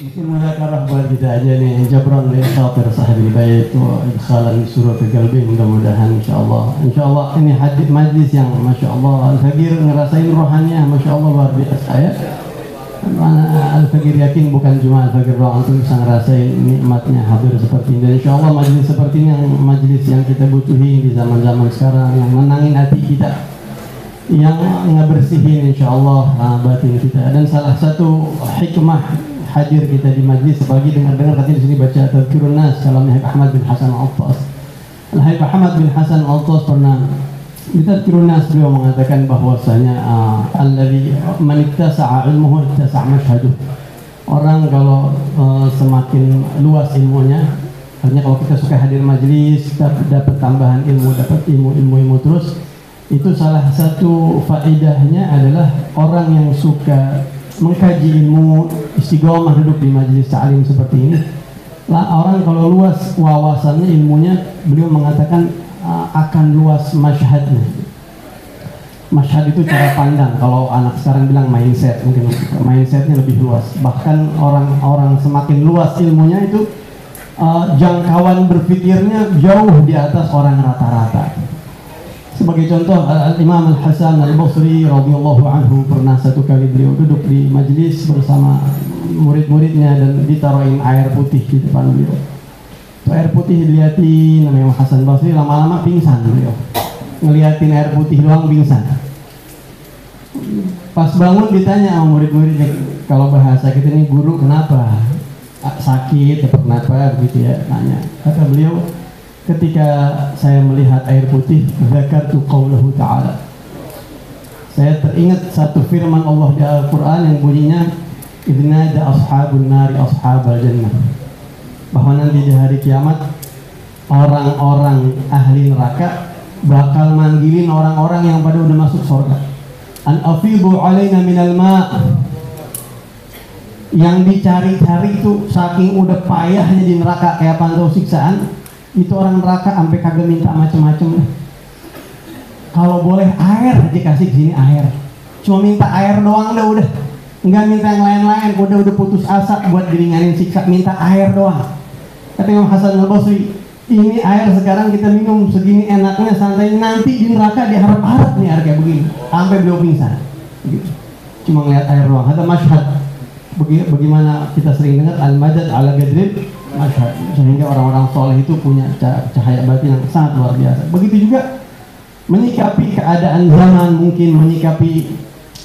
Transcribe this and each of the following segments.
Mungkin muzakarah buat kita aja nih, jabran li khatir sahibil bait wa idkhalan surah fi qalbi, mudah-mudahan insyaallah ini hadis majlis yang masyaallah Al-Faqir ngerasain rohaninya masyaallah luar biasa ya. Al-Faqir yakin bukan cuma Al-Faqir doang tuh bisa ngerasain nikmatnya hadir seperti ini. Dan insyaallah majlis seperti ini yang majlis yang kita butuhi di zaman-zaman sekarang, yang menangin hati kita, yang ngebersihin insyaallah batin kita. Dan salah satu hikmah hadir kita di majlis, apalagi dengar-dengar katanya di sini baca Tadhkirun Nas kalamnya Habib Ahmad bin Hasan Al-Attas. Habib Ahmad bin Hasan Al-Attas pernah di Tadhkirun Nas beliau mengatakan bahwasanya alladzi man ittasa'a ilmuhu ittasa'a mashhaduh. Orang kalau semakin luas ilmunya, artinya kalau kita suka hadir majlis, kita dapat tambahan ilmu, dapat ilmu terus, itu salah satu faedahnya adalah orang yang suka mengkaji ilmu, istiqomah duduk di majelis ta'lim seperti ini. Orang kalau luas wawasannya, ilmunya, beliau mengatakan akan luas masyhadnya. Masyhad itu cara pandang. Kalau anak sekarang bilang mindset, mungkin mindsetnya lebih luas. Bahkan orang semakin luas ilmunya itu jangkauan berpikirnya jauh di atas orang rata-rata. Sebagai contoh, Imam Al-Hasan Al-Basri radhiyallahu anhu pernah satu kali beliau duduk di majelis bersama murid-muridnya dan ditaruhin air putih di depan beliau. Itu air putih dilihatin namanya Hasan Basri, lama-lama pingsan beliau. Ngeliatin air putih doang pingsan. Pas bangun ditanya sama murid-muridnya, kalau bahasa kita ini guru kenapa? Sakit atau kenapa begitu ya, tanya. Kata beliau, ketika saya melihat air putih, zakartu qaulahu ta'ala. Saya teringat satu firman Allah di Al-Quran yang bunyinya idnada ashabun nari ashabal jannah, bahwa nanti di hari kiamat orang-orang ahli neraka bakal manggilin orang-orang yang pada udah masuk surga. An afidu alaina minal ma'. Yang dicari-cari itu saking udah payahnya di neraka kayak pantau siksaan, itu orang neraka sampai kagak minta macem-macem. Kalau boleh air aja kasih sini air, cuma minta air doang udah, nggak minta yang lain-lain. Udah putus asa buat diringanin siksa, minta air doang. Kata Imam Hasan Al-Basri, ini air sekarang kita minum segini enaknya santai, nanti di neraka diharap-harap nih air kayak begini, sampai beliau pingsan. Cuma ngeliat air doang. Kata masyhad, bagaimana kita sering dengar al-madad ala gadrib masyhad, sehingga orang-orang soleh itu punya cahaya batin yang sangat luar biasa. Begitu juga menyikapi keadaan zaman, mungkin menyikapi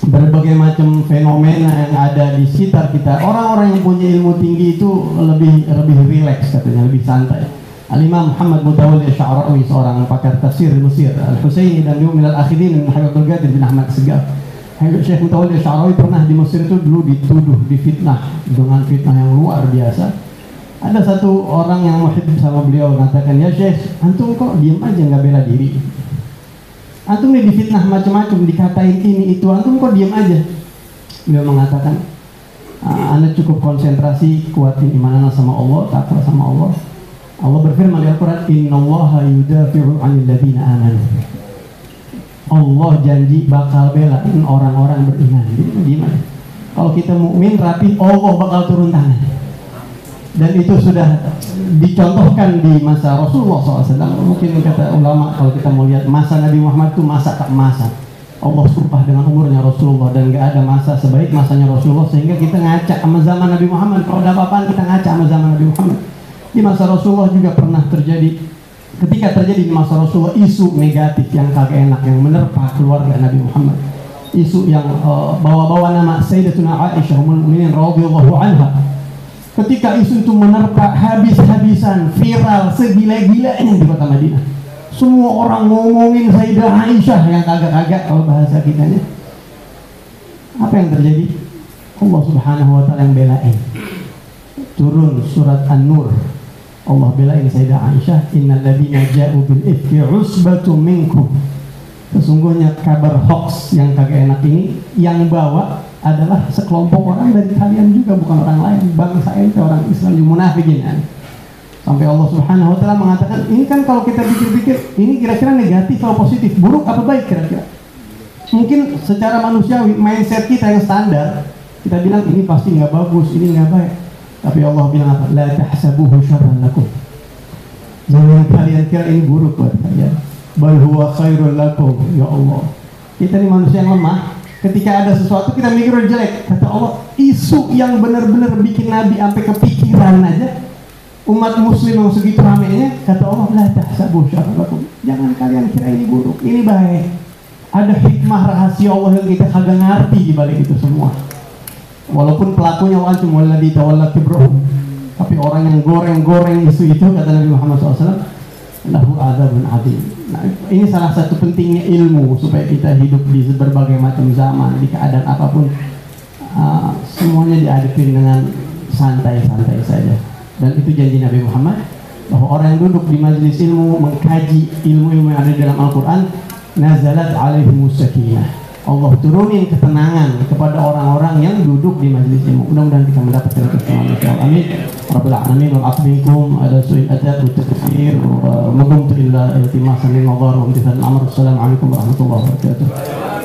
berbagai macam fenomena yang ada di sekitar kita. Orang-orang yang punya ilmu tinggi itu lebih rileks katanya, lebih santai. Al-Imam Muhammad Mutawalli Asy'arawi, seorang pakar tafsir di Mesir, Al-Husaini dan minal akhirin min Habib Abdul Qadir bin Ahmad Segaf. Syekh Mutawalli Asy'arawi pernah di Mesir itu dulu dituduh, difitnah dengan fitnah yang luar biasa. Ada satu orang yang muhib sama beliau mengatakan, ya Syekh, antum kok diem aja nggak bela diri? Antum nih difitnah macam-macam, dikatain ini itu, antum kok diem aja? Beliau mengatakan, anda cukup konsentrasi, kuatin iman anda sama Allah, takwa sama Allah. Allah berfirman di Al-Quran, innallaha yudafi'u 'anil ladzina amanu. Allah janji bakal belain orang-orang beriman. Jadi diem aja. Kalau kita mukmin rapi, Allah bakal turun tangan. Dan itu sudah dicontohkan di masa Rasulullah SAW. Mungkin kata ulama, kalau kita mau lihat masa Nabi Muhammad itu masa tak masa. Allah sumpah dengan umurnya Rasulullah, dan gak ada masa sebaik masanya Rasulullah, sehingga kita ngaca sama zaman Nabi Muhammad. Kalau ada apa-apaan kita ngaca sama zaman Nabi Muhammad. Di masa Rasulullah juga pernah terjadi, ketika terjadi di masa Rasulullah isu negatif yang kagak enak yang menerpa keluarga Nabi Muhammad. Isu yang bawa-bawa nama Sayyidatuna Aisyah ummul mukminin radhiyallahu anha. Ketika isu itu menerpa habis-habisan, viral segila-gilanya di kota Madinah. Semua orang ngomongin Sayyidah Aisyah yang kagak-kagak kalau bahasa kitanya. Apa yang terjadi? Allah Subhanahu wa taala yang belain. Turun surat An-Nur. Allah belain Sayyidah Aisyah, innal ladzina ja'u bil ifki usbatum minkum. Sesungguhnya kabar hoax yang kagak enak ini yang bawa adalah sekelompok orang dari kalian juga, bukan orang lain. Bangsa ente orang Islam yang munafikin kan. Sampai Allah Subhanahu wa taala mengatakan, ini kan kalau kita pikir-pikir, ini kira-kira negatif atau positif, buruk apa baik kira-kira? Mungkin secara manusiawi mindset kita yang standar, kita bilang ini pasti nggak bagus, ini nggak baik. Tapi Allah bilang apa? La tahsabuhu syarran lakum. Jangan kalian kira ini buruk buat kalian. Bal huwa khairul lakum. Ya Allah. Kita ini manusia yang lemah. Ketika ada sesuatu kita mikir jelek. Kata Allah, isu yang benar-benar bikin Nabi sampai kepikiran aja. Umat muslim yang segitu ramainya, kata Allah, la tahsabuhu syarran lakum. Jangan kalian kira ini buruk. Ini baik. Ada hikmah rahasia Allah yang kita kagak ngerti di balik itu semua. Walaupun pelakunya antum walladzi tawalla kibrahu, tapi orang yang goreng-goreng isu itu, kata Nabi Muhammad SAW, lahu adzabun adzim. Nah, ini salah satu pentingnya ilmu supaya kita hidup di berbagai macam zaman, di keadaan apapun, semuanya dihadapi dengan santai-santai saja. Dan itu janji Nabi Muhammad, bahwa orang yang duduk di majelis ilmu mengkaji ilmu-ilmu yang ada di dalam Al-Quran, nazalat alaihimus sakinah. Allah turunin ketenangan kepada orang-orang yang duduk di majelis ilmu. Mudah-mudahan kita mendapatkan ketenangan. Amin. Rabbil alamin wal afwikum ala su'il adab wa takfir wa maqamtu illa iltimasan lil madar wa imtithal al-amr. Assalamualaikum warahmatullahi wabarakatuh.